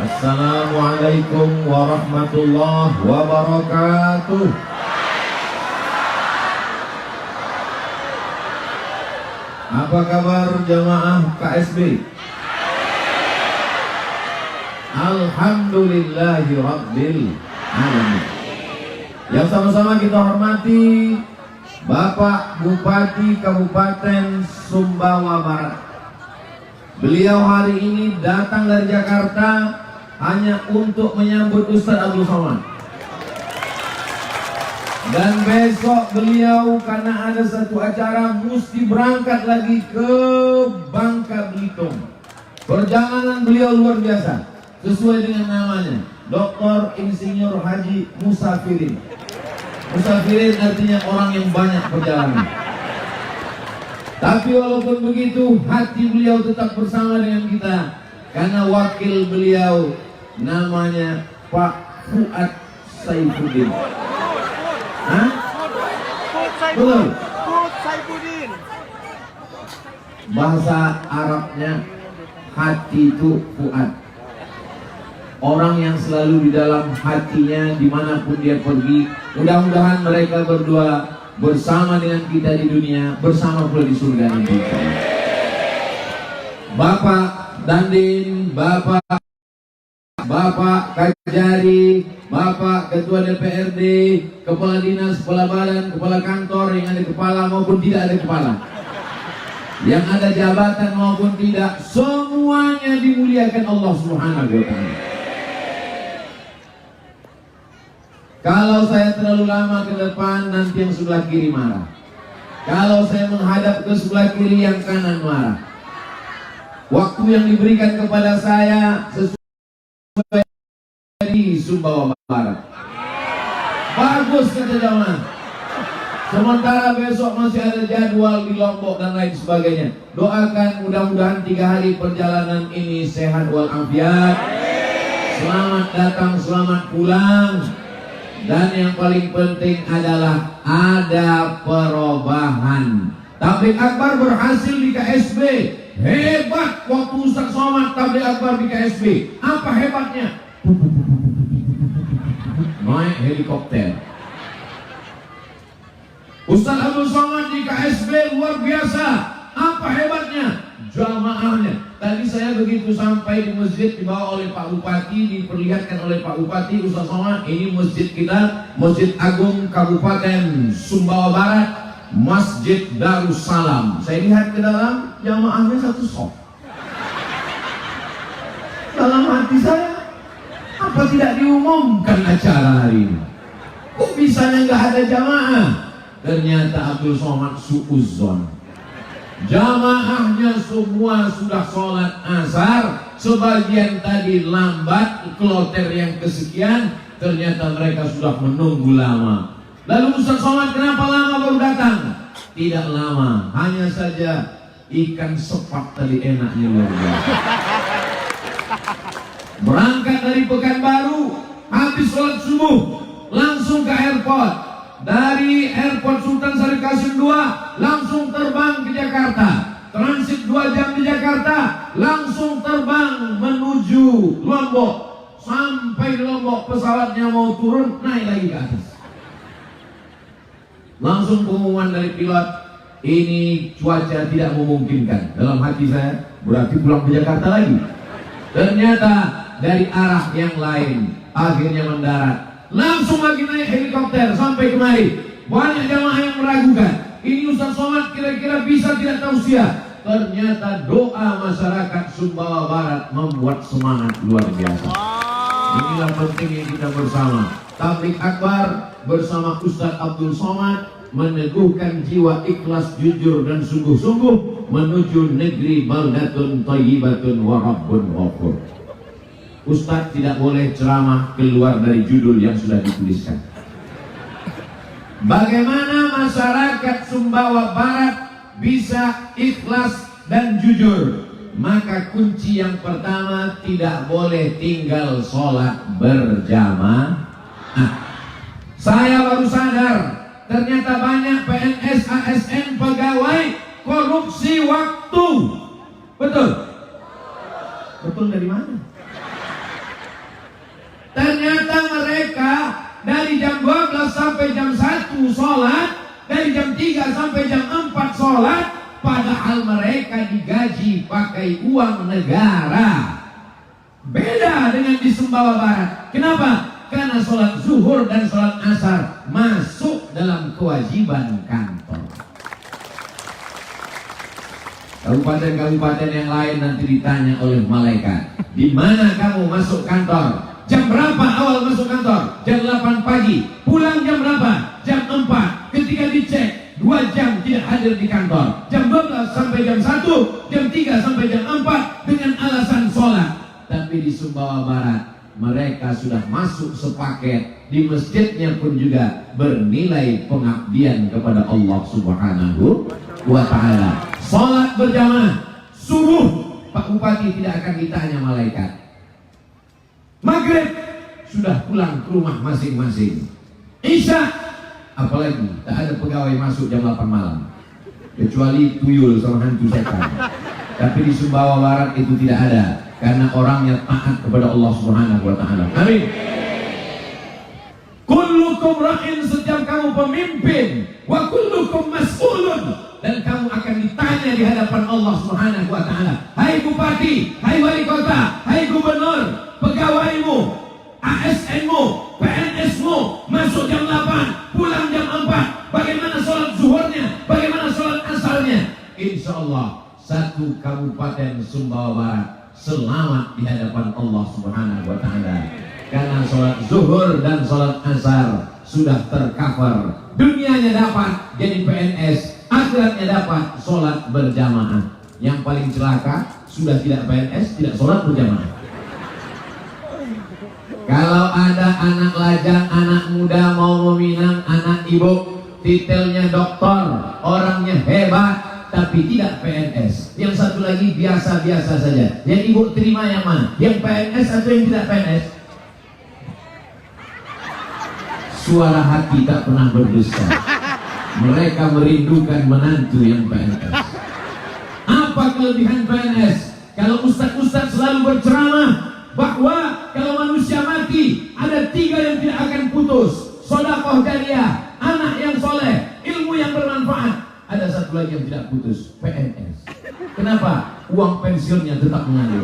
Assalamualaikum warahmatullahi wabarakatuh. Apa kabar jamaah KSB? Alhamdulillahi Rabbil Alamin. Yang sama-sama kita hormati Bapak Bupati Kabupaten Sumbawa Barat. Beliau hari ini datang dari Jakarta hanya untuk menyambut Ustadz Abdul Somad. Dan besok beliau karena ada satu acara mesti berangkat lagi ke Bangka Belitung. Perjalanan beliau luar biasa, sesuai dengan namanya, Dr. Insinyur Haji Musafirin. Musafirin artinya orang yang banyak perjalanan. Tapi walaupun begitu, hati beliau tetap bersama dengan kita, karena wakil beliau namanya Pak Fuad Saifuddin. Hah? Betul. Bahasa Arabnya hati itu Fuad. Orang yang selalu di dalam hatinya dimanapun dia pergi. Mudah-mudahan mereka berdua bersama dengan kita di dunia, bersama pula di surga nanti. Bapak Dandin, Bapak Kajari, Bapak Ketua DPRD, Kepala Dinas, Kepala Badan, Kepala Kantor yang ada kepala maupun tidak ada kepala, yang ada jabatan maupun tidak, semuanya dimuliakan Allah Subhanahu wa Ta'ala. Kalau saya terlalu lama ke depan, nanti yang sebelah kiri marah. Kalau saya menghadap ke sebelah kiri, yang kanan marah. Waktu yang diberikan kepada saya sesuai di Sumbawa Barat. Bagus kata jamaah. Sementara besok masih ada jadwal di Lombok dan lain sebagainya. Doakan mudah-mudahan 3 hari perjalanan ini sehat walafiat. Selamat datang, selamat pulang. Dan yang paling penting adalah ada perubahan. Tabligh akbar berhasil di KSB. Hebat waktu Ustaz Somad tabligh akbar di KSB. Apa hebatnya? Naik helikopter. Ustaz Abdul Somad di KSB luar biasa. Apa hebatnya? Jamaahnya. Tadi saya begitu sampai di masjid dibawa oleh Pak Bupati, diperlihatkan oleh Pak Bupati, Ustaz Somad, ini masjid kita, Masjid Agung Kabupaten Sumbawa Barat, Masjid Darussalam. Saya lihat ke dalam, jamaahnya satu sok. Dalam hati saya, apa tidak diumumkan acara hari ini? Kok bisanya nggak ada jamaah? Ternyata Abdul Somad suudzon. Jamaahnya semua sudah sholat asar, sebagian tadi lambat, kloter yang kesekian, ternyata mereka sudah menunggu lama. Lalu Ustaz Somad kenapa lama baru datang? Tidak lama, hanya saja ikan sepak tadi enaknya luar biasa. Berangkat dari Pekanbaru, habis sholat subuh, langsung ke airport. Dari airport Sultan Syarif Qasim II langsung terbang ke Jakarta, transit 2 jam di Jakarta, langsung terbang menuju Lombok. Sampai di Lombok pesawatnya mau turun, naik lagi ke atas. Langsung pengumuman dari pilot, ini cuaca tidak memungkinkan. Dalam hati saya, berarti pulang ke Jakarta lagi. Ternyata dari arah yang lain, akhirnya mendarat. Langsung lagi naik helikopter sampai kemari. Banyak jamaah yang meragukan, ini Ustaz Somad kira-kira bisa tidak tausiah. Ternyata doa masyarakat Sumbawa Barat membuat semangat luar biasa. Inilah pentingnya kita bersama. Tabligh akbar bersama Ustaz Abdul Somad meneguhkan jiwa ikhlas, jujur dan sungguh-sungguh menuju negeri baldatun thayyibatun wa rabbun ghafur. Ustadz tidak boleh ceramah keluar dari judul yang sudah dituliskan. Bagaimana masyarakat Sumbawa Barat bisa ikhlas dan jujur? Maka kunci yang pertama, tidak boleh tinggal sholat berjamaah. Saya baru sadar, ternyata banyak PNS, ASN, pegawai korupsi waktu. Betul? Betul dari mana? sholat, dari jam 3 sampai jam 4 sholat, padahal mereka digaji pakai uang negara. Beda dengan di Sumbawa Barat. Kenapa? Karena sholat zuhur dan sholat asar masuk dalam kewajiban kantor. Kabupaten-kabupaten yang lain nanti ditanya oleh malaikat, di mana kamu masuk kantor? Jam berapa awal masuk kantor? Jam 8 pagi. Pulang jam berapa? Jam 4. Ketika dicek, 2 jam tidak hadir di kantor. Jam 12 sampai jam 1, jam 3 sampai jam 4 dengan alasan sholat. Tapi di Sumbawa Barat mereka sudah masuk sepaket, di masjidnya pun juga bernilai pengabdian kepada Allah Subhanahu wa Ta'ala. Salat berjamaah subuh, Pak Bupati tidak akan ditanya malaikat. Maghrib sudah pulang ke rumah masing-masing. Isya apalagi tak ada pegawai masuk jam 8 malam kecuali tuyul sama hantu setan. Tapi di Sumbawa Barat itu tidak ada, karena orangnya taat kepada Allah Subhanahu wa Ta'ala. Amin. Kullukum ra'in, setiap kamu pemimpin, wa kullukum mas'ulun, dan kamu akan ditanya di hadapan Allah Subhanahu wa Ta'ala. Hai bupati, hai wali kota, hai gubernur, pegawaimu, ASN-mu, PNS-mu, masuk jam 8, pulang jam 4. Bagaimana sholat zuhurnya? Bagaimana sholat asarnya? Insya Allah satu kabupaten Sumbawa Barat selamat di hadapan Allah Subhanahu wa Ta'ala, karena sholat zuhur dan sholat asar sudah tercover. Dunianya dapat jadi PNS, akhiratnya dapat sholat berjamaah. Yang paling celaka sudah tidak PNS, tidak sholat berjamaah. Kalau ada anak lajang, anak muda mau meminang anak ibu, titelnya doktor, orangnya hebat, tapi tidak PNS. Yang satu lagi biasa-biasa saja. Yang ibu terima yang mana? Yang PNS atau yang tidak PNS? Suara hati tak pernah berdusta. Mereka merindukan menantu yang PNS. Apa kelebihan PNS? Kalau ustaz-ustaz selalu berceramah bahwa kalau manusia mati ada 3 yang tidak akan putus: sedekah jariah, anak yang soleh, ilmu yang bermanfaat. Ada satu lagi yang tidak putus, PNS. Kenapa? Uang pensiunnya tetap mengalir.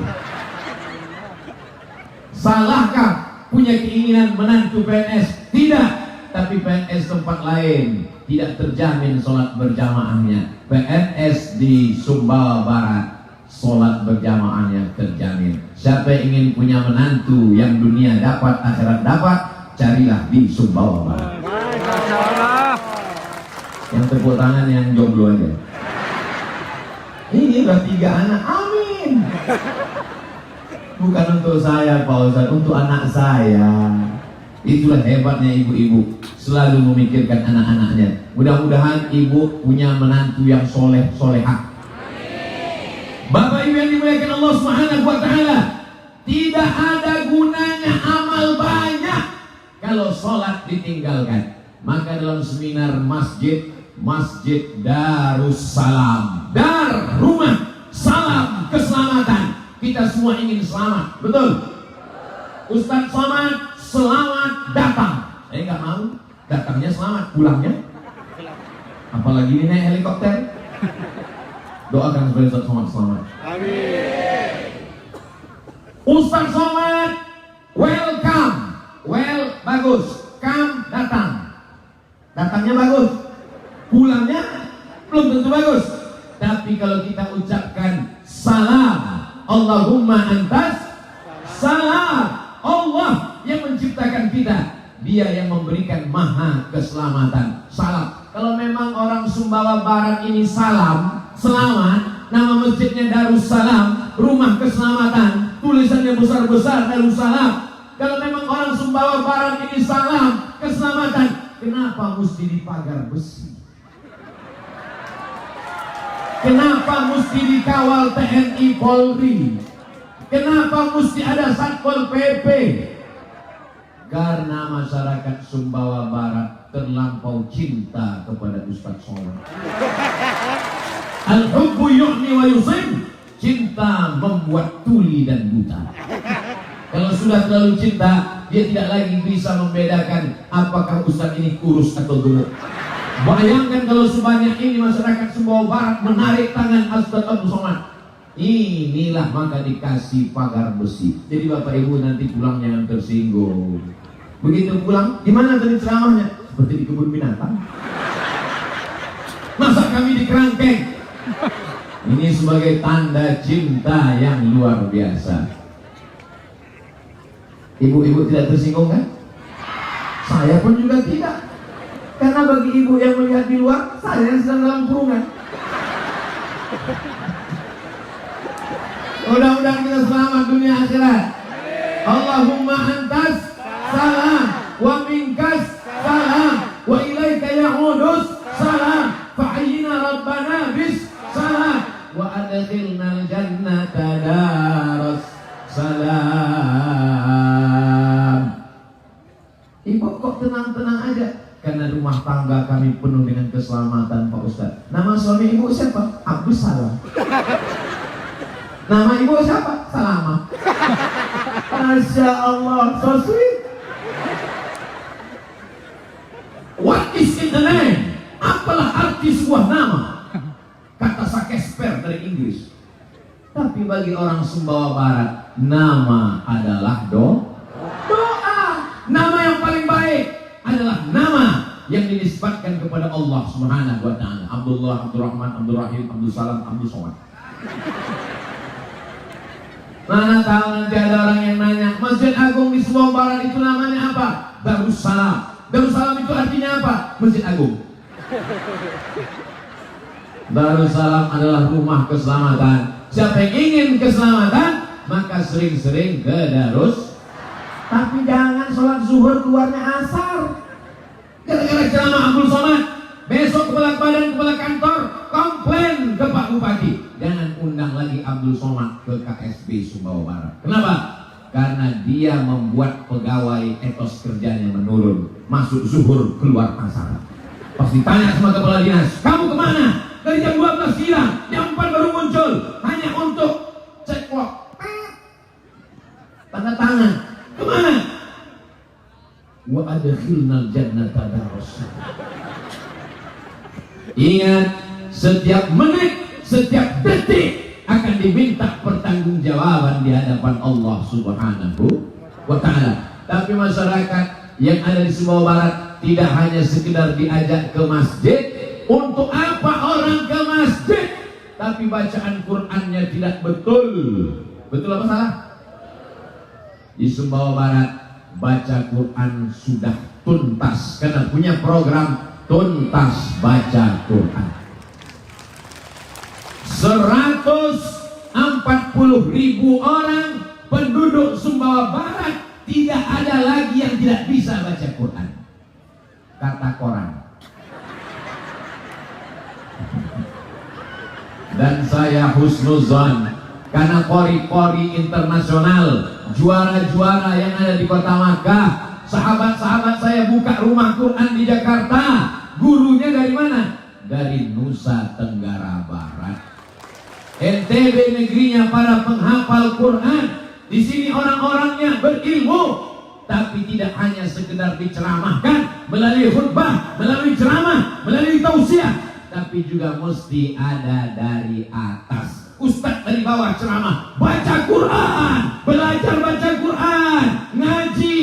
Salahkah punya keinginan menantu PNS? Tidak. Tapi PNS tempat lain tidak terjamin sholat berjamaahnya. PNS di Sumbawa Barat sholat berjamaahnya terjamin. Siapa yang ingin punya menantu yang dunia dapat, akhirat dapat, carilah di Sumbawa Barat. Yang tepuk tangan yang jomblo aja. Ini udah 3 anak, amin. Bukan untuk saya Pak Ustaz, untuk anak saya. Itulah hebatnya ibu-ibu, selalu memikirkan anak-anaknya. Mudah-mudahan ibu punya menantu yang soleh, solehah. Bapak ibu yang dimuliakan Allah Subhanahu wa Ta'ala, tidak ada gunanya amal banyak kalau sholat ditinggalkan. Maka dalam seminar Masjid Darussalam, dar rumah, salam keselamatan. Kita semua ingin selamat, betul? Ustaz Somad selamat datang. Saya nggak mau datangnya selamat, pulangnya apalagi ini naik helikopter. Doakan supaya Ustaz Somad selamat. Amin. Ustaz Somad welcome, well bagus, come datang. Datangnya bagus, pulangnya belum tentu bagus. Tapi kalau kita ucapkan salam, Allahumma antas salam, Allah yang menciptakan kita, Dia yang memberikan maha keselamatan. Salam. Kalau memang orang Sumbawa Barat ini salam, selamat, nama masjidnya Darussalam, rumah keselamatan, tulisannya besar-besar Darussalam. Kalau memang orang Sumbawa Barat ini salam, keselamatan, kenapa mesti dipagar besi? Kenapa mesti dikawal TNI Polri? Kenapa mesti ada Satpol PP? Karena masyarakat Sumbawa Barat terlampau cinta kepada Ustaz Somad. Al-hubbu yu'ni wa yusim. Cinta membuat tuli dan buta. Kalau sudah terlalu cinta, dia tidak lagi bisa membedakan apakah Ustaz ini kurus atau gemuk. Bayangkan kalau sebanyak ini masyarakat Sumbawa Barat menarik tangan Ustaz Abdul Somad. Inilah maka dikasih pagar besi. Jadi Bapak Ibu nanti pulang jangan tersinggung. Begitu pulang, gimana tadi ceramahnya? Seperti di kebun binatang. Masa kami di kerangkeng? Ini sebagai tanda cinta yang luar biasa. Ibu-ibu tidak tersinggung kan? Saya pun juga tidak. Karena bagi ibu yang melihat di luar, saya yang sedang dalam kurungan. Mudah-mudahan kita selamat dunia akhirat. Allahumma antas salam wa minkas salam wa ilaika ya'udus salam fa'ayyina rabbana bis salam wa adkhilnal jannata daras salam. Ibu kok tenang-tenang aja? Karena rumah tangga kami penuh dengan keselamatan, Pak Ustaz. Nama suami ibu siapa? Abdus Salam. Nama ibu siapa? Salama. Masya Allah, so sweet. What is in the name? Apalah arti sebuah nama? Kata Shakespeare dari Inggris. Tapi bagi orang Sumbawa Barat, nama adalah doa. Nama yang paling baik adalah nama yang dinisbatkan kepada Allah Subhanahu wa taala. Abdullah, Abdurrahman, Abdurrahim, Abdul Salam, Abdul Somad. Mana tahu nanti ada orang yang nanya, Masjid Agung di Sumbawa Barat itu namanya apa? Darussalam. Darussalam itu artinya apa? Masjid Agung. Darussalam adalah rumah keselamatan. Siapa yang ingin keselamatan, maka sering-sering ke Darus. Tapi jangan sholat zuhur keluarnya asar. Gara-gara ceramah Abdul Somad, besok kepala badan, kepala kantor komplain ke Pak Bupati. Jangan undang lagi Abdul Somad ke KSB Sumbawa Barat. Kenapa? Karena dia membuat pegawai etos kerjanya menurun. Masuk zuhur, keluar asar. Pas ditanya sama kepala dinas, kamu kemana? Dari jam 12 siang, jam 4 baru muncul. Hanya untuk cek clock. Tanda tangan. Kemana? Wa adkhilnal jannata daras. Ingat, setiap menit, setiap detik akan diminta pertanggungjawaban di hadapan Allah Subhanahu wa taala. Tapi masyarakat yang ada di Sumbawa Barat tidak hanya sekedar diajak ke masjid. Untuk apa orang ke masjid? Tapi bacaan Qur'annya tidak betul. Betul apa salah? Di Sumbawa Barat baca Quran sudah tuntas karena punya program tuntas baca Quran. 140.000 orang penduduk Sumbawa Barat tidak ada lagi yang tidak bisa baca Quran. Kata koran. Dan saya husnuzon karena pori-pori internasional, juara-juara yang ada di kota Makkah, sahabat-sahabat saya buka rumah Quran di Jakarta. Gurunya dari mana? Dari Nusa Tenggara Barat. NTB negerinya para penghafal Quran. Di sini orang-orangnya berilmu, tapi tidak hanya sekedar diceramahkan melalui khutbah, melalui ceramah, melalui tausiah, tapi juga mesti ada dari atas. Ustaz dari bawah ceramah, baca Quran, belajar baca Quran, ngaji,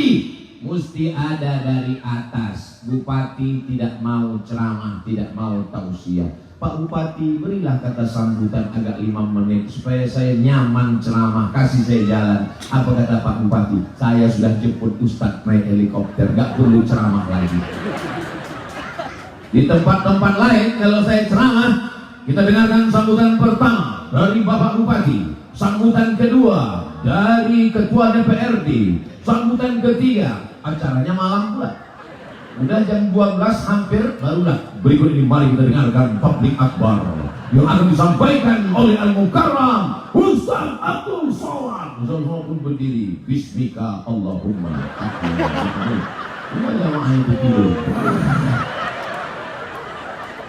mesti ada dari atas. Bupati tidak mau ceramah, tidak mau tausiah. Pak Bupati, berilah kata sambutan agak 5 menit supaya saya nyaman ceramah, kasih saya jalan. Apa kata Pak Bupati? Saya sudah jemput Ustaz naik helikopter, gak perlu ceramah lagi. Di tempat-tempat lain kalau saya ceramah, kita dengarkan sambutan pertama dari Bapak Bupati, sambutan kedua dari Ketua DPRD, sambutan ketiga, acaranya malam pula. Udah jam 12 hampir, barulah berikut ini mari kita dengarkan tabligh akbar yang akan disampaikan oleh Al-Mukarram Ustaz Abdul Somad. Ustaz pun berdiri, Bismika Allahumma jamaah itu tidur.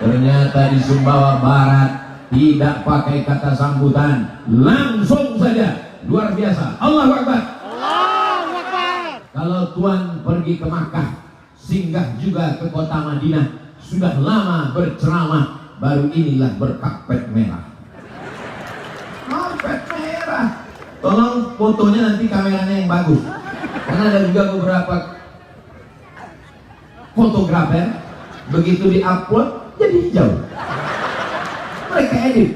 Ternyata di Sumbawa Barat tidak pakai kata sambutan, langsung saja, luar biasa. Allahu Akbar. Allahu Akbar. Kalau Tuan pergi ke Makkah, singgah juga ke kota Madinah, sudah lama berceramah, baru inilah berkarpet merah. Karpet merah. Tolong fotonya nanti kameranya yang bagus. Karena ada juga beberapa fotografer begitu diupload jadi hijau. Mereka edit.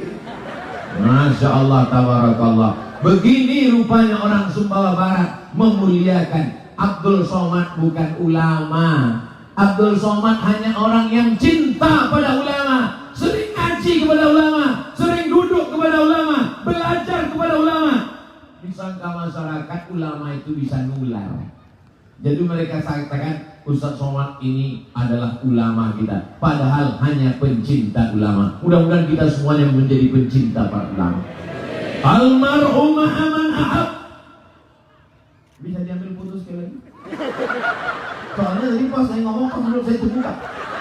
Masya Allah, tabarakallah. Begini rupanya orang Sumbawa Barat memuliakan. Abdul Somad bukan ulama. Abdul Somad hanya orang yang cinta pada ulama, sering ngaji kepada ulama, sering duduk kepada ulama, belajar kepada ulama. Disangka masyarakat ulama itu bisa nular. Jadi mereka katakan Ustaz Somad ini adalah ulama kita, padahal hanya pencinta ulama. Mudah-mudahan kita semuanya menjadi pencinta para ulama. Almarhum aman ahab. Bisa diambil foto sekali lagi? Soalnya tadi pas saya ngomong kan menurut saya terbuka.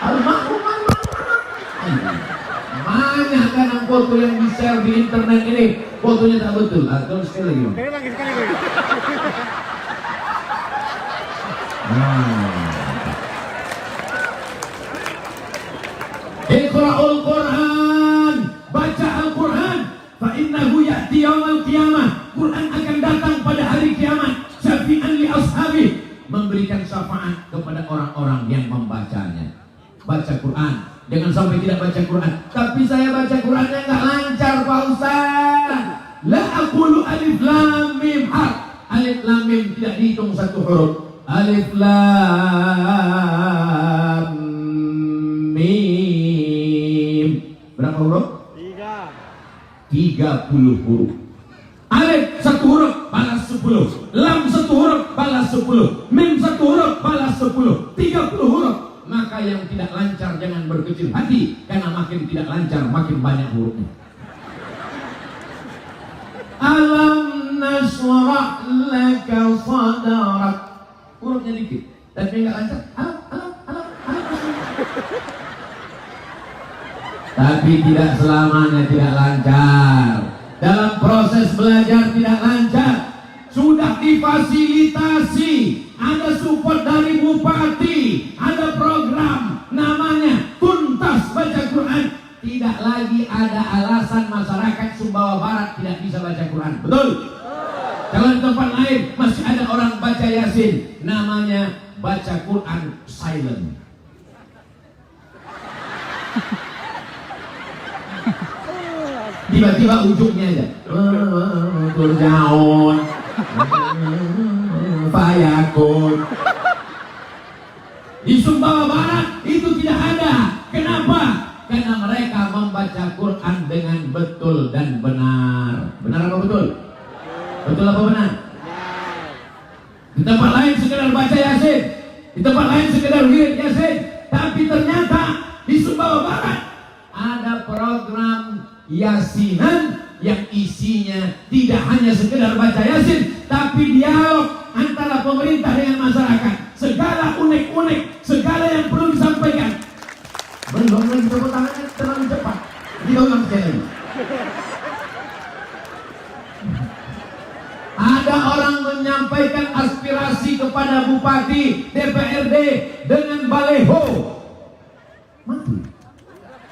Almarhum aman ahab. Banyak kan foto yang di-share di internet ini, fotonya tak betul. Atau sekali lagi. Sekali lagi. Iqra'ul Quran, baca Al-Quran, fa innahu ya'ti yaumil qiyamah. Quran akan datang pada hari kiamat, syafi'an li ashabi, memberikan syafaat kepada orang-orang yang membacanya. Baca Quran, jangan sampai tidak baca Quran. Tapi saya baca Qurannya enggak lancar, Pak Ustaz. La aqulu alif lam mim harf. Alif lam mim tidak dihitung satu huruf. Alif lam mim. Berapa huruf? 30 huruf. Alif satu huruf balas 10. Lam satu huruf balas 10. Mim satu huruf balas 10. 30 huruf. Maka yang tidak lancar jangan berkecil hati, karena makin tidak lancar makin banyak hurufnya. Alam nashrah laka sadrak. Hurufnya dikit, tapi nggak lancar. Alam. Tapi tidak selamanya tidak lancar. Dalam proses belajar tidak lancar. Sudah difasilitasi, ada support dari bupati, ada program namanya Tuntas Baca Quran. Tidak lagi ada alasan masyarakat Sumbawa Barat tidak bisa baca Quran. Betul? Kalau di tempat lain masih ada orang baca Yasin, namanya baca Quran silent. Tiba-tiba ujungnya aja Turjaun Fayakun. Di Sumbawa Barat itu tidak ada. Kenapa? Karena mereka membaca Quran dengan betul dan benar. Benar apa betul? Betul apa benar? Di tempat lain sekedar baca Yasin, di tempat lain sekedar wirid Yasin. Tapi ternyata di Sumbawa Barat ada program Yasinan yang isinya tidak hanya sekedar baca Yasin, tapi dialog antara pemerintah dengan masyarakat. Segala unek-unek, segala yang perlu disampaikan. Belum lagi tepuk tangannya terlalu cepat. Diulang sekali. Ada orang menyampaikan aspirasi kepada bupati, DPRD dengan baleho, mati,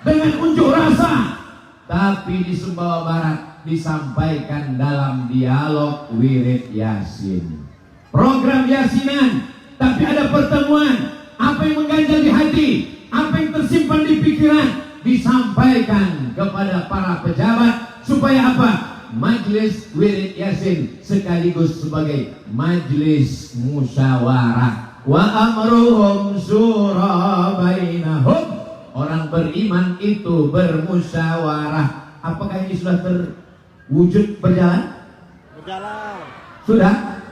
dengan unjuk rasa. Tapi di Sumbawa Barat disampaikan dalam dialog wirid Yasin. Program Yasinan, tapi ada pertemuan. Apa yang mengganjal di hati, apa yang tersimpan di pikiran, disampaikan kepada para pejabat. Supaya apa? Majelis wirid Yasin sekaligus sebagai majelis musyawarah. Wa amruhum syura bainahum. Orang beriman itu bermusyawarah. Apakah ini sudah terwujud berjalan? Berjalan. Sudah?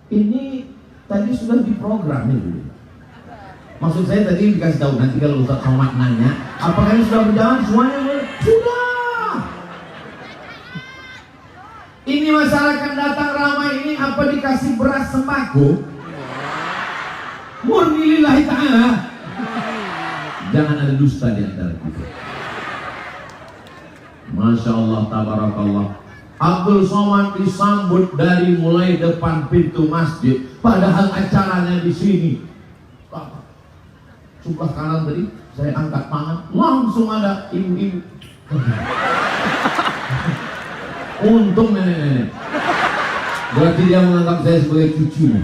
Ini tadi sudah diprogram itu. Maksud saya tadi dikasih tahu, nanti kalau Ustaz Somad nanya, apakah ini sudah berjalan semuanya? Sudah. Ini masyarakat datang ramai ini apa dikasih beras sembako? Murni lillahi ta'ala. Jangan ada dusta di antara kita. Masya Allah, tabarakallah. Abdul Somad disambut dari mulai depan pintu masjid, padahal acaranya di sini. sebelah kanan tadi saya angkat tangan, langsung ada ibu-ibu. Untung nenek-nenek. Berarti dia menganggap saya sebagai cucunya.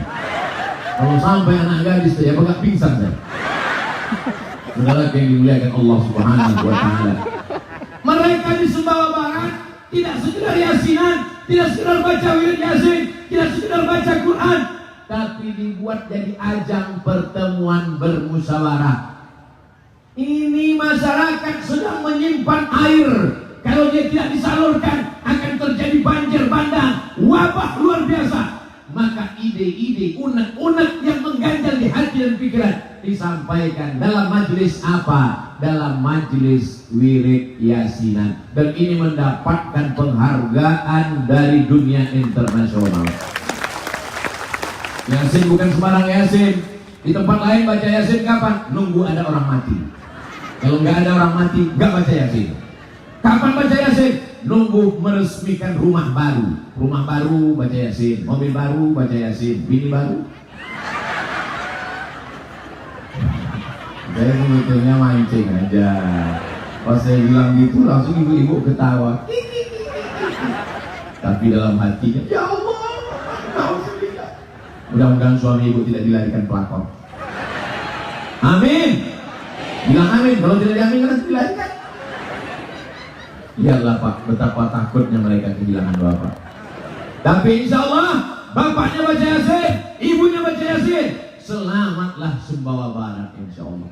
Kalau sampai anak gadis saya bakal pingsan saya. Saudara yang dimuliakan Allah Subhanahu wa taala. Mereka di Sumbawa Barat tidak sekedar yasinan, tidak sekedar baca wirid yasin, tidak sekedar baca Quran, tapi dibuat jadi ajang pertemuan bermusyawarah. Ini masyarakat sedang menyimpan air. Kalau dia tidak disalurkan akan terjadi banjir bandang, wabah luar biasa. Maka ide-ide unek-unek yang mengganjal di hati dan pikiran disampaikan dalam majelis apa? Dalam majelis wirid yasinan. Dan ini mendapatkan penghargaan dari dunia internasional. Yasin bukan sembarang yasin. Di tempat lain baca yasin kapan? Nunggu ada orang mati. Kalau nggak ada orang mati, nggak baca yasin. Kapan baca yasin? Nunggu meresmikan rumah baru. Rumah baru baca yasin, mobil baru baca yasin, bini baru. Saya sebetulnya mancing aja. Pas saya bilang gitu langsung ibu-ibu ketawa. Tapi dalam hatinya, ya Allah, mudah-mudahan suami ibu tidak dilarikan pelakor. Amin. Bilang amin. Kalau tidak diamin kan dilarikan. Lihatlah Pak, betapa takutnya mereka kehilangan bapak. Tapi insya Allah, bapaknya baca yasin, ibunya baca yasin, selamatlah Sumbawa Barat insya Allah.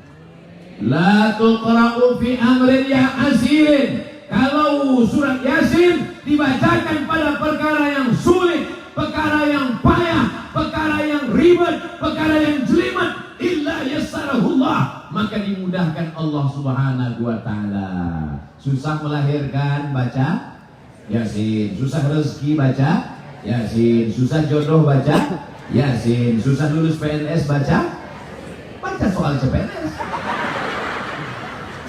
La tuqra'u fi amrin ya asirin. Kalau surat yasin dibacakan pada perkara yang sulit, perkara yang payah, perkara yang ribet, perkara yang jelimet, illa yassarahullah, maka dimudahkan Allah Subhanahu wa taala. Susah melahirkan, baca yasin. Susah rezeki, baca yasin. Susah jodoh, baca yasin. Susah lulus PNS, baca soal CPNS.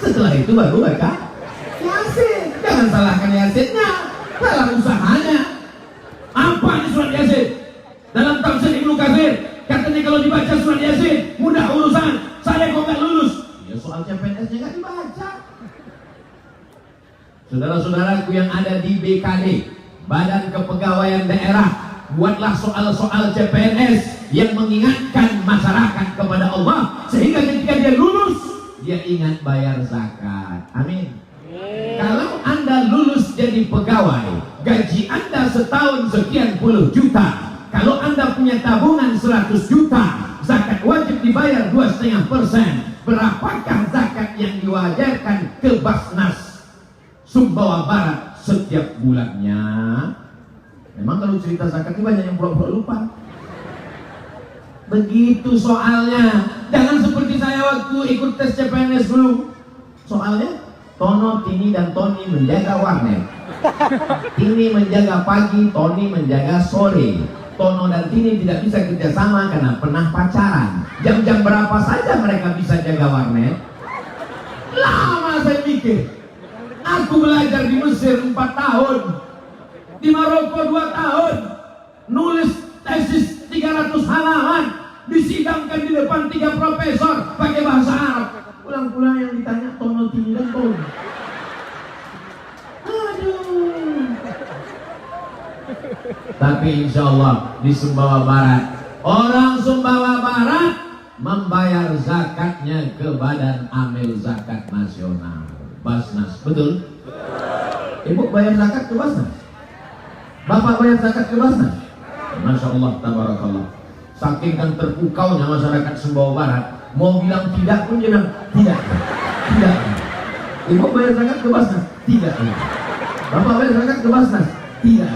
Setelah itu baru baca yasin. Jangan salahkan yasinnya, salah usahanya. Apa ini surat yasin? Dalam tafsir Ibnu Katsir katanya kalau dibaca surat yasin mudah urusan. Saya kok nggak lulus? Ya soal CPNS-nya nggak dibaca. Saudara-saudaraku yang ada di BKD, Badan Kepegawaian Daerah, buatlah soal-soal CPNS yang mengingatkan masyarakat kepada Allah, sehingga ketika dia lulus, dia ingat bayar zakat. Amin. Kalau Anda lulus jadi pegawai, gaji Anda setahun sekian puluh juta. Kalau Anda punya tabungan 100 juta, zakat wajib dibayar 2,5%. Berapakah zakat yang diwajarkan ke Basnas Sumbawa Barat setiap bulannya? Memang kalau cerita zakat ini banyak yang pura-pura lupa. Begitu soalnya. Jangan seperti saya waktu ikut tes CPNS dulu. Soalnya Tono, Tini, dan Tony menjaga warnet. Tini menjaga pagi, Tony menjaga sore. Tono dan Tini tidak bisa kerjasama karena pernah pacaran. Jam-jam berapa saja mereka bisa jaga warnet? Lama saya mikir. Aku belajar di Mesir 4 tahun, di Maroko 2 tahun, nulis tesis 300 halaman, disidangkan di depan 3 profesor pakai bahasa Arab. Pulang-pulang yang ditanya Tono, Tini, dan Tony. Aduh. Tapi insya Allah di Sumbawa Barat, orang Sumbawa Barat membayar zakatnya ke Badan Amil Zakat Nasional, Basnas. Betul? Ibu bayar zakat ke Basnas? Bapak bayar zakat ke Basnas? Masya Allah, tabarakallah. Saking kan terpukaunya masyarakat Sumbawa Barat, mau bilang tidak pun dia bilang tidak. Tidak. Ibu bayar zakat ke Basnas? Tidak. Bapak bayar zakat ke Basnas? Tidak.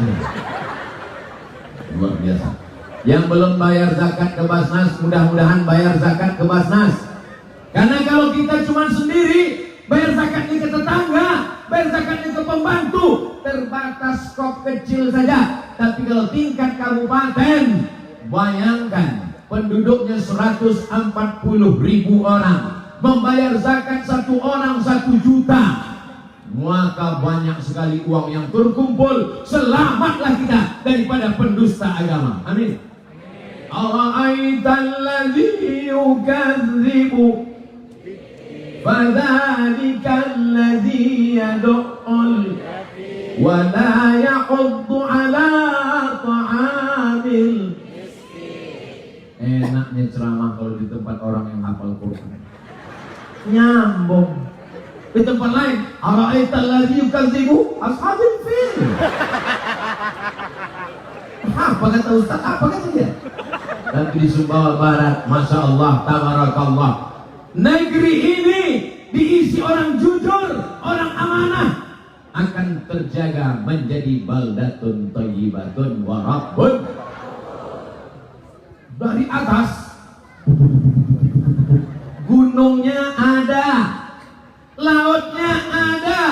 Luar biasa. Yang belum bayar zakat ke Basnas, mudah-mudahan bayar zakat ke Basnas. Karena kalau kita cuma sendiri, bayar zakatnya ke tetangga, bayar zakatnya ke pembantu, terbatas kok kecil saja. Tapi kalau tingkat kabupaten, bayangkan penduduknya 140.000 orang, membayar zakat 1 orang 1 juta, maka banyak sekali uang yang terkumpul. Selamatlah kita daripada pendusta agama. Amin. Ara'aital ladzi yukadzibu Fadzalika alladzi yad'ul wa la yahuddu ala ta'amil miskin. Enaknya ceramah kalau di tempat orang yang hafal Quran. Nyambung. Di tempat lain, ara'aital ladzi yukadzibu ashabil fil. Apa kata Ustaz? Apa kata dia? Tapi di Sumbawa Barat, Masya Allah, tabarakallah, negeri ini diisi orang jujur, orang amanah, akan terjaga menjadi baldatun thayyibatun wa rabbun. Dari atas gunungnya ada, lautnya ada,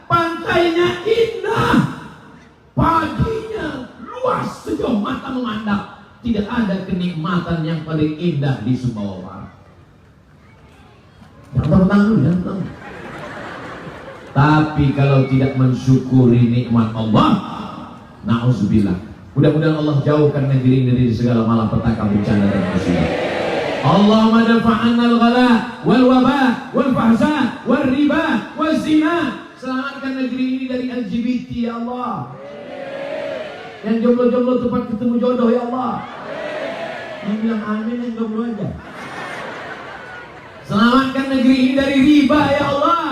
pantainya indah, paginya luas sejauh mata memandang. Tidak ada kenikmatan yang paling indah di Sumbawa Barat. Jangan tanggung, jangan tanggung. Tapi kalau tidak mensyukuri nikmat Allah, na'udzubillah. Mudah-mudahan Allah jauhkan negeri ini dari segala malapetaka, bencana dan musibah. Allahumma dafa'anna al-ghala wal waba wal fahsya wal riba wal zina. Selamatkan negeri ini dari LGBT ya Allah. Yang jomblo-jomblo tempat ketemu jodoh ya Allah. Yang bilang amin yang jomblo aja. Selamatkan negeri ini dari riba ya Allah.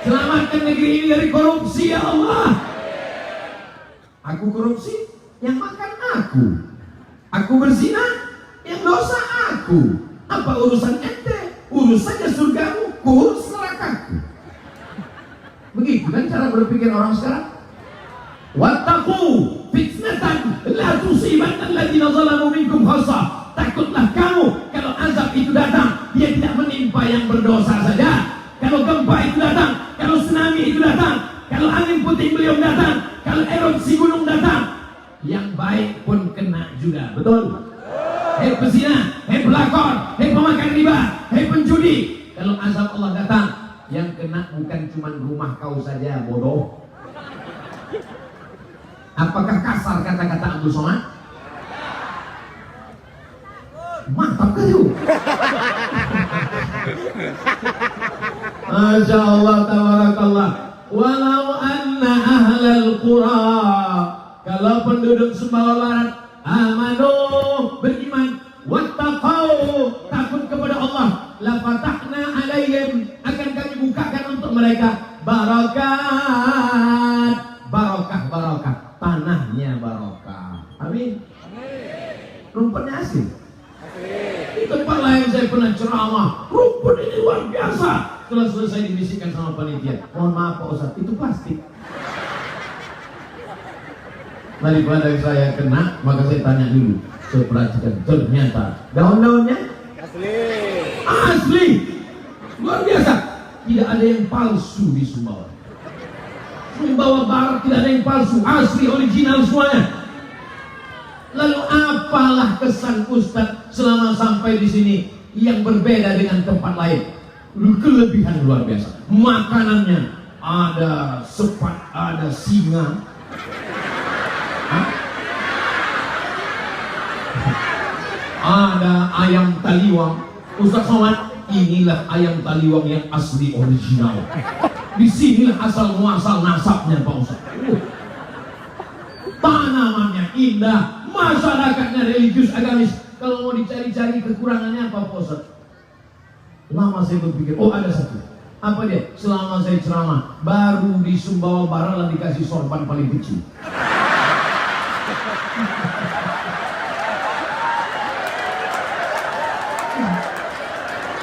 Selamatkan negeri ini dari korupsi ya Allah. Aku korupsi, yang makan aku. Aku berzina, yang dosa aku. Apa urusan ente? Urusannya surgamu, kurus nerakaku. Begitu kan cara berpikir orang sekarang. Wattaqu fitnatan la tusibanna alladziina zalamu minkum khassah. Takutlah kamu kalau azab itu datang, dia tidak menimpa yang berdosa saja. Kalau gempa itu datang, kalau tsunami itu datang, kalau angin puting beliung datang, kalau erupsi gunung datang, yang baik pun kena juga. Betul? Hei pezina, hei pelakor, hei pemakan riba, hei penjudi, kalau azab Allah datang, yang kena bukan cuma rumah kau saja, bodoh. Apakah kasar kata-kata Abdul Somad? Mantap kayu. Masya Allah, tabarakallah. Walau anna ahlal qura, kalau penduduk Sumbawa Barat amanu, beriman, wattaqau, takut kepada Allah, la fatahna alaihim, akan kami bukakan untuk mereka barakat, barokah, tanahnya barokah. Amin. Rumputnya asli. Di tempat lain saya pernah ceramah, rumput ini luar biasa. Setelah selesai dibisikkan sama panitia, mohon maaf Pak Ustaz, itu plastik. Daripada saya kena, maka saya tanya dulu. Saya perhatikan, ternyata daun-daunnya asli, luar biasa. Tidak ada yang palsu di Sumbawa. Sumbawa Barat tidak ada yang palsu, asli, original semuanya. Lalu apalah kesan Ustaz selama sampai di sini yang berbeda dengan tempat lain? Kelebihan luar biasa. Makanannya ada sepat, ada singa. Ada ayam taliwang. Ustaz Somad, inilah ayam taliwang yang asli original. Disinilah asal muasal nasabnya Pak Ustaz. Tanamannya indah, masyarakatnya religius agamis. Kalau mau dicari-cari kekurangannya apa Pak Ustaz? Lama saya berpikir, oh ada satu. Apa dia? Selama saya ceramah, baru di Sumbawa Barat lah dikasih sorban paling kecil.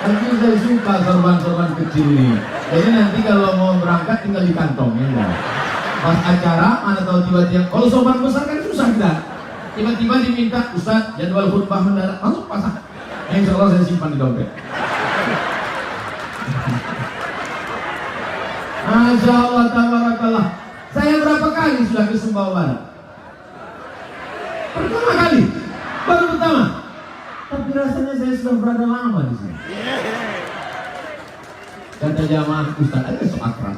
Tapi saya suka sorban-sorban kecil ini. Jadi nanti kalau mau berangkat tinggal di kantongnya. Pas acara, mana tahu tiba-tiba. Kalau sorban besar kan susah kita. Tiba-tiba diminta, Ustaz, jadwal khutbah mendadak, langsung pasang. Insya Allah saya simpan di dompet. Masya Allah, tabarakallah. Saya berapa kali sudah ke Sumbawa Barat? Pertama kali, baru pertama. Tapi rasanya saya sudah berada lama di sini. Kata jamaah, Ustaz ada sok akrab.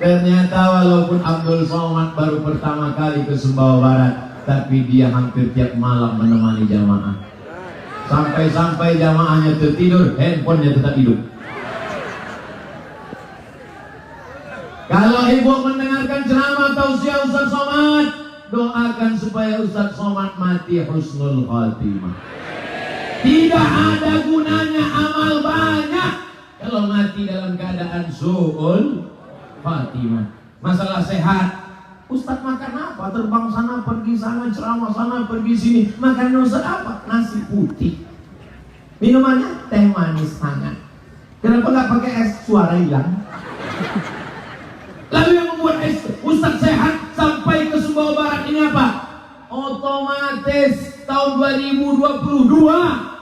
Ternyata walaupun Abdul Somad baru pertama kali ke Sumbawa Barat, tapi dia hampir tiap malam menemani jamaah. Sampai-sampai jamaahnya tertidur, handphonenya tetap hidup. Kalau ibu mendengarkan ceramah tausiah Ustaz Somad, doakan supaya Ustaz Somad mati husnul khatimah. Tidak ada gunanya amal banyak kalau mati dalam keadaan su'ul khatimah. Masalah sehat, Ustaz makan apa? Terbang sana, pergi sana, ceramah sana, pergi sini. Makannya Ustaz apa? Nasi putih. Minumannya teh manis hangat. Kenapa nggak pakai es? Suara hilang. Lalu yang membuat Ustaz sehat sampai ke Sumbawa Barat ini apa? Otomatis tahun 2022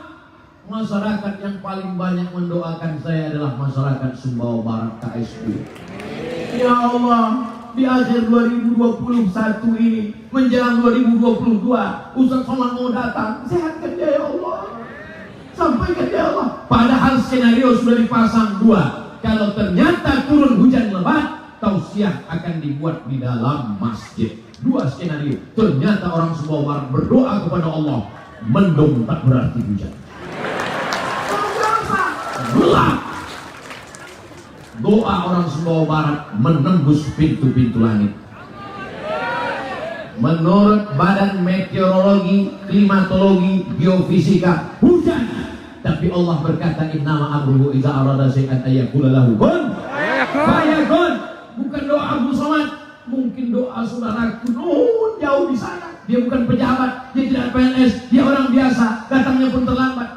masyarakat yang paling banyak mendoakan saya adalah masyarakat Sumbawa Barat KSU. Ya Allah, di akhir 2021 ini menjelang 2022 Ustaz Somad mau datang, sehatkan dia ya Allah, sampaikan dia ya Allah. Padahal skenario sudah dipasang dua. Kalau ternyata turun hujan lebat, tausiah akan dibuat di dalam masjid. Dua skenario. Ternyata orang Sumbawa Barat berdoa kepada Allah, mendung tak berarti hujan. Gelap. Doa orang Sumbawa Barat menembus pintu-pintu langit. Menurut Badan Meteorologi, Klimatologi, Geofisika, hujan. Tapi Allah berkata, innama amruhu idza arada syai'an ayyaqula lahu kun fayakun. Bukan doa Abu Somad, mungkin doa saudaraku jauh di sana. Dia bukan pejabat, dia tidak PNS, dia orang biasa, datangnya pun terlambat.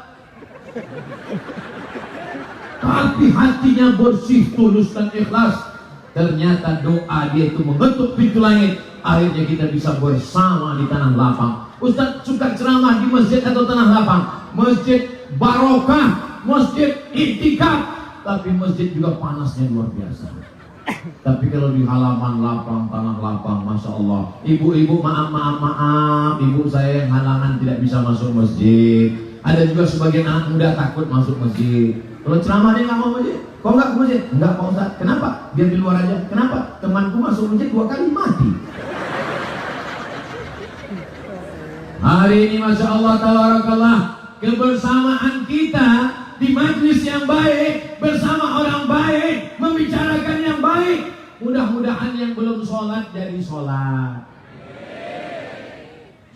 Tapi hatinya bersih, tulus dan ikhlas. Ternyata doa dia itu mengetuk pintu langit. Akhirnya kita bisa bersama di tanah lapang. Ustaz suka ceramah di masjid atau tanah lapang? Masjid barokah, masjid iktikaf. Tapi masjid juga panasnya luar biasa. Tapi kalau di halaman lapang, tanah lapang, Masya Allah. Ibu-ibu maaf, ibu saya yang halangan tidak bisa masuk masjid. Ada juga sebagian anak muda takut masuk masjid. Kalau ceramah dia nggak mau masjid. Kok nggak ke masjid? Enggak Pak Ustaz. Kenapa? Biar di luar aja. Kenapa? Temanku masuk masjid 2 kali mati. Hari ini Masya Allah, tabarakallah, kebersamaan kita di majlis yang baik, bersama orang baik, membicarakan yang baik. Mudah-mudahan yang belum sholat jadi sholat.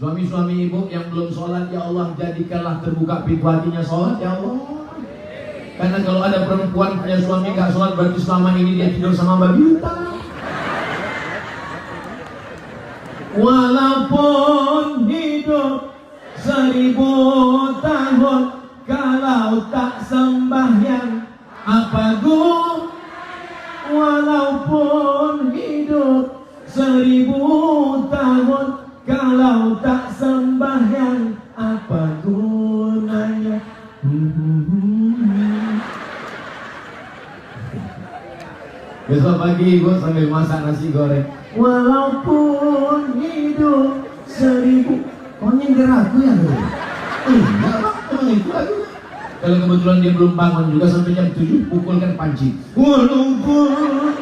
Suami-suami ibu yang belum sholat, ya Allah jadikanlah terbuka pintu hatinya sholat ya Allah. Karena kalau ada perempuan punya suami gak sholat, berarti selama ini dia tidur sama babi hutan. Walaupun hidup 1000 tahun, kalau tak sembahyang apa gunanya? Walaupun hidup 1000 tahun, kalau tak sembahyang apa gunanya? Besok pagi ibu sambil masak nasi goreng. Walaupun hidup 1000. Kok nyindir aku ya? Enggak Pak, emang itu lagunya. Kalau kebetulan dia belum bangun juga sampai jam 7, pukulkan panci. Walaupun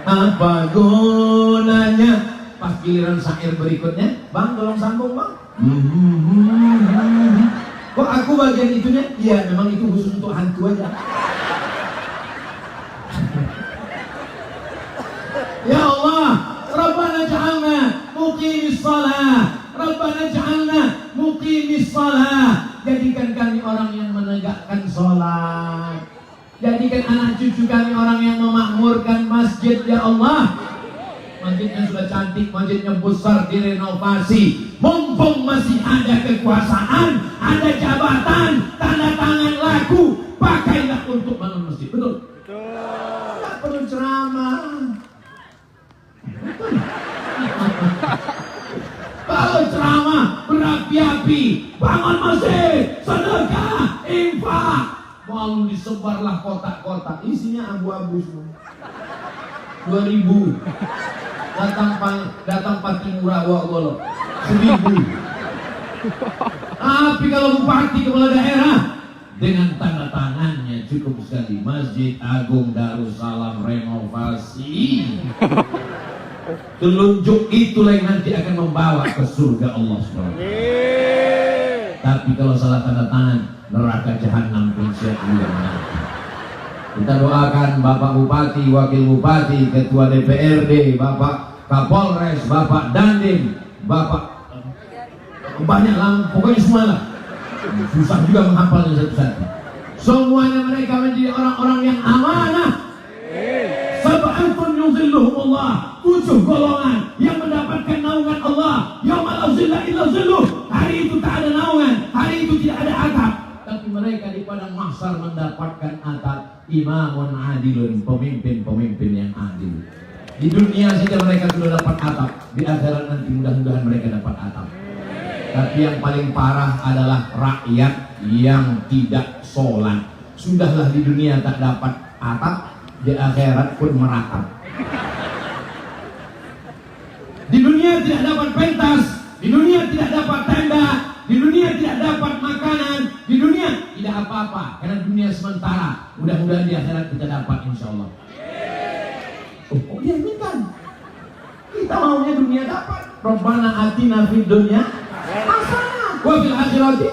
apa gunanya? Pas giliran syair berikutnya, Bang tolong sambung Bang. Kok aku bagian itunya? Iya, memang itu khusus untuk hantu aja. Ya Allah, Rabbana ja'alna muqimis shalah, Rabbana ja'alna muqimis shalah. Jadikan kami orang yang menegakkan sholat. Jadikan anak cucu kami orang yang memakmurkan masjid ya Allah. Masjidnya sudah cantik, masjidnya besar, direnovasi. Mumpung masih ada kekuasaan, ada jabatan, tanda tangan laku, pakailah untuk bangun masjid. Betul? Tidak perlu ceramah. Kalau ceramah berapi-api, bangun masjid, sedekah, infak, lalu disebarlah kotak-kotak, isinya abu-abu semua. 2000 datang Patimura Wagolo 1000. Tapi kalau bupati kepala daerah dengan tanda tangannya cukup sekali. Masjid Agung Darussalam renovasi. Telunjuk itulah yang nanti akan membawa ke surga Allah SWT. Tapi kalau salah tanda tangan, neraka jahanam pun siap juga menanti. Kita doakan Bapak Bupati, Wakil Bupati, Ketua DPRD, Bapak Kapolres, Bapak Dandim, Bapak banyak lah, pokoknya semua lah. Susah juga menghafalnya satu-satu. Semuanya mereka menjadi orang-orang yang amanah. Sab'atun yuzilluhumullah, 7 golongan yang mendapatkan naungan Allah. Yauma la zilla illa zilluh. Hari itu tak ada naungan, hari itu tidak ada atap. Tapi mereka di padang mahsyar mendapatkan atap. Imamun adilun, pemimpin-pemimpin yang adil. Di dunia saja mereka sudah dapat atap, di akhirat nanti mudah-mudahan mereka dapat atap. Tapi yang paling parah adalah rakyat yang tidak sholat. Sudahlah di dunia tak dapat atap, di akhirat pun meratap. Di dunia tidak dapat pentas, di dunia tidak dapat tenda, di dunia tidak dapat makanan, di dunia tidak apa-apa, karena dunia sementara. Mudah-mudahan di akhirat kita dapat, insya Allah. Oh dia minta, kita maunya dunia dapat. Rabbana atina fid dunya hasanah wa fil akhirati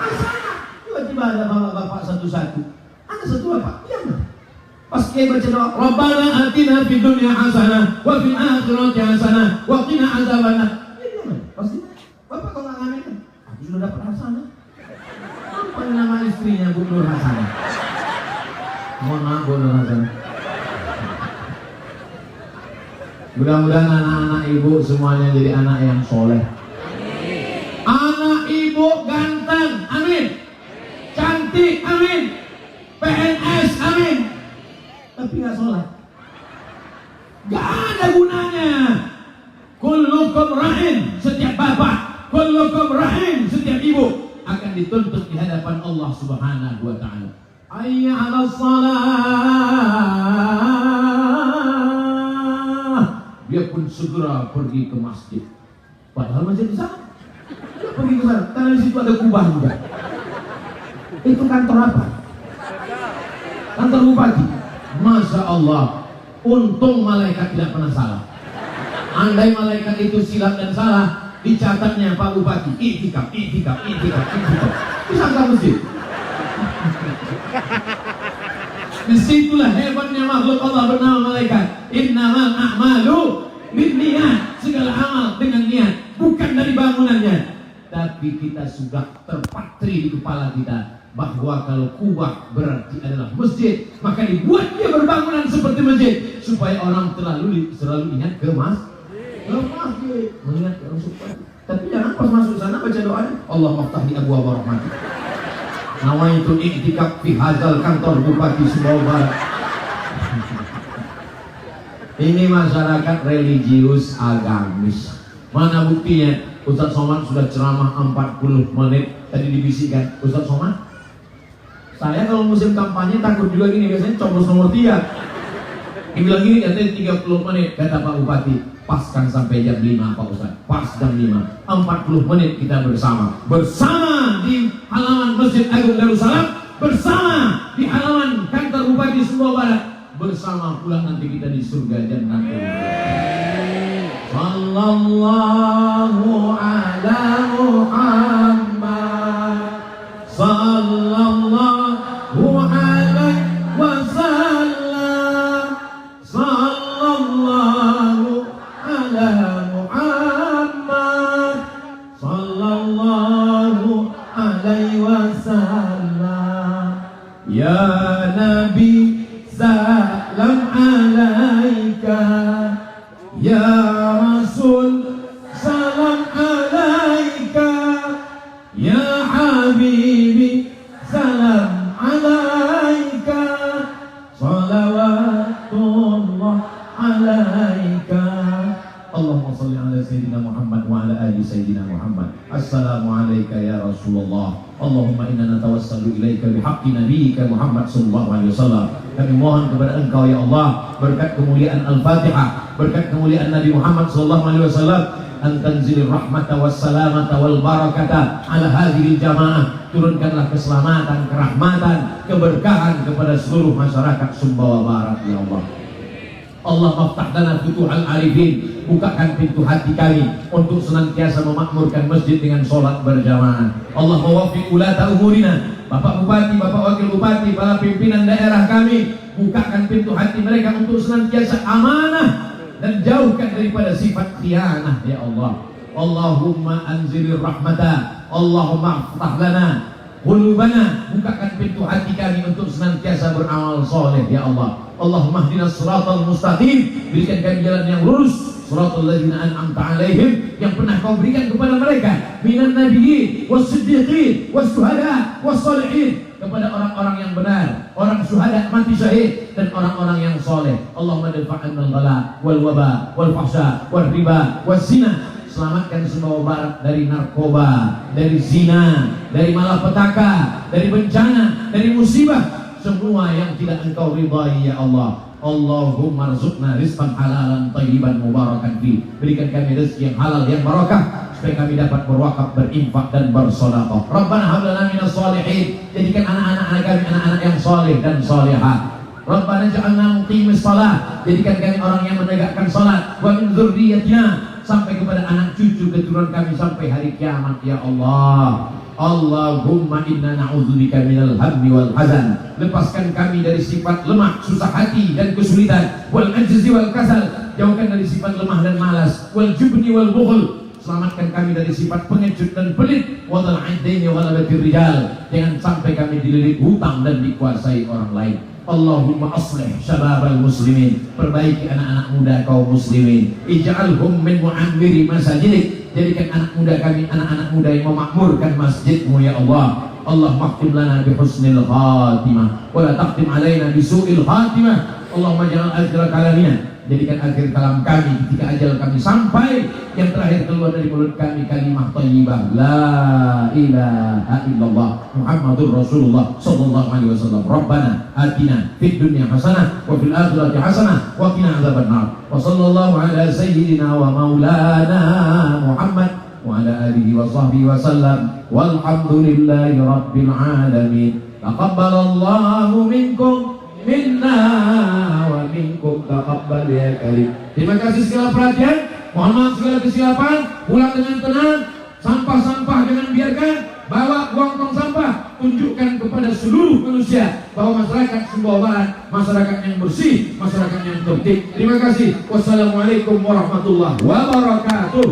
hasanah. Tiba-tiba ada bapak-bapak satu-satu. Ada satu bapak, diam. Pas kiai baca doa, Rabbana atina fid dunya hasanah wa fil akhirati hasanah wa qina azabannar. Diam. Pasti bapak kalau nggak ngamen kan, aku sudah dapat hasanah. Apa nama istrinya Bu Nur Hasanah? Mohon maaf Bu Nur Hasanah. Mudah-mudahan anak-anak ibu semuanya jadi anak yang soleh. Anak ibu ganteng, amin. Cantik, amin. PNS, amin. Tapi nggak sholat, nggak ada gunanya. Kullukum ra'in, setiap bapak, kullukum ra'in, setiap ibu akan dituntut di hadapan Allah Subhanahu wa Ta'ala. Hayya 'alas shalah. Dia pun segera pergi ke masjid. Padahal masjid di sana. Dia pergi ke sana karena di situ ada kubah juga. Itu kantor apa? Kantor bupati. Masya Allah, untung malaikat tidak pernah salah. Andai malaikat itu silap dan salah, dicatatnya Pak Bupati itikaf. Disangka masjid. Disitulah hebatnya makhluk Allah bernama malaikat. Innamal a'malu binniyat. Segala amal dengan niat, bukan dari bangunannya. Tapi kita sudah terpatri di kepala kita bahwa kalau kubah berarti adalah masjid, maka dibuat dia berbangunan seperti masjid supaya orang selalu ingat ke masjid, mengingat ke masjid. Tapi jangan pas masuk sana baca doa Allah maftah di abwaab rahmat. Nawaitu i'tikaf fi hadzal kantor Bupati Sumbawa Barat. Ini masyarakat religius agamis. Mana buktinya? Ustaz Somad sudah ceramah 40 menit. Tadi dibisikkan Ustaz Somad, saya kalau musim kampanye takut juga gini, biasanya coblos nomor 3. Dia bilang gini, katanya 30 menit. Kata Pak Bupati, paskan sampai jam 5 Pak Ustaz. Pas jam 5, 40 menit kita bersama di halaman Masjid Agung Darussalam, bersama di halaman kantor Bupati Sumbawa Barat, bersama pula nanti kita di surga Jannatul. Sallallahu ala Muhammad, sallallahu alaihi wasallam, sallallahu ala Muhammad, sallallahu alaihi wasallam. Ya Nabi salam alaika, ya Rasul salam alaika, ya Habibi salam alaika, salawatullah alaika. Allahumma salli ala Sayyidina Muhammad wa ala ali Sayyidina Muhammad. Assalamualaikum ya Rasulullah. Allahumma inna natawassalu ilaika bihaqqi nabiyyika Muhammad sallallahu alaihi wasallam. Kami mohon kepada Engkau ya Allah, berkat kemuliaan Al-Fatihah, berkat kemuliaan Nabi Muhammad sallallahu alaihi wasallam, an tanzilir rahmata wassalamata wal barakata ala hadhil jamaah. Turunkanlah keselamatan, kerahmatan, keberkahan kepada seluruh masyarakat Sumbawa Barat ya Allah. Allah maftah lana futuhal arifin, bukakan pintu hati kami untuk senantiasa memakmurkan masjid dengan sholat berjamaah. Allah mawaffiq ulata umurina, Bapak Bupati, Bapak Wakil Bupati, para pimpinan daerah kami, bukakan pintu hati mereka untuk senantiasa amanah dan jauhkan daripada sifat khianah ya Allah. Allahumma anzilir rahmata, Allahumma aftah lana qulubana, bukakan pintu hati kami untuk senantiasa beramal soleh ya Allah. Allahumma hdinas siratal mustaqim, berikan kami jalan yang lurus, siratal ladzina an'amta alaihim, yang pernah kau berikan kepada mereka, minan nabiyyin was-siddiqin was-syuhada was-shalihin, kepada orang-orang yang benar, orang syuhada mati syahid, dan orang-orang yang soleh. Allahumma dafa'an al-ghala wal waba wal fahsya wal riba was zina, selamatkan semua barat dari narkoba, dari zina, dari malapetaka, dari bencana, dari musibah, semua yang tidak engkau ridai ya Allah. Allahumma rzuqna rizqan halalan thayyiban mubarakan fi, berikan kami rezeki yang halal yang barakah supaya kami dapat berwakaf, berinfak dan bersedekah. Rabbana hab lana minas shalihin, jadikan anak-anak kami anak-anak yang saleh dan salihah. Rabbana ja'alna muqimis shalah, jadikan kami orang yang menegakkan salat, wa min dzurriyyatina, sampai kepada anak cucu keturunan kami sampai hari kiamat ya Allah. Allahumma inna na'udzubika minal hammi wal hazan, lepaskan kami dari sifat lemah, susah hati dan kesulitan, wal ajzi wal kasal, jauhkan dari sifat lemah dan malas, wal jubni wal bukhl, selamatkan kami dari sifat pengecut dan pelit, wa dhal 'aiddaini wa labatir rijal, jangan sampai kami dililit hutang dan dikuasai orang lain. Allahumma aslih syababal muslimin, perbaiki anak-anak muda kaum muslimin, ij'alhum min mu'ammiri masajidik, jadikan anak muda kami anak-anak muda yang memakmurkan masjidmu ya Allah. Allah mahkim lana bi husnil khatimah wa la taqtim alaina bi su'il khatimah. Allahumma ja'al akhir kalamina, jadikan akhir kalam kami ketika ajal kami sampai, yang terakhir keluar dari mulut kami kalimah thayyibah la ilaha illallah Muhammadur Rasulullah sallallahu alaihi wasallam. Rabbana atina fid dunya hasanah wa fil akhirati hasanah wa qina adzabannar. Wa sallallahu ala sayyidina wa maulana Muhammad wa ala alihi wa sahbihi wa sallam, walhamdulillahi rabbil alamin. Taqabbalallahu minkum minna wa minkum taqabbal ya karim. Terima kasih segala perhatian, mohon maaf segala kesilapan, pulang dengan tenang, sampah-sampah jangan biarkan, bawa buang tong sampah, tunjukkan kepada seluruh manusia bahwa masyarakat Sumbawa Barat masyarakat yang bersih, masyarakat yang tertib. Terima kasih. Wassalamualaikum warahmatullahi wabarakatuh.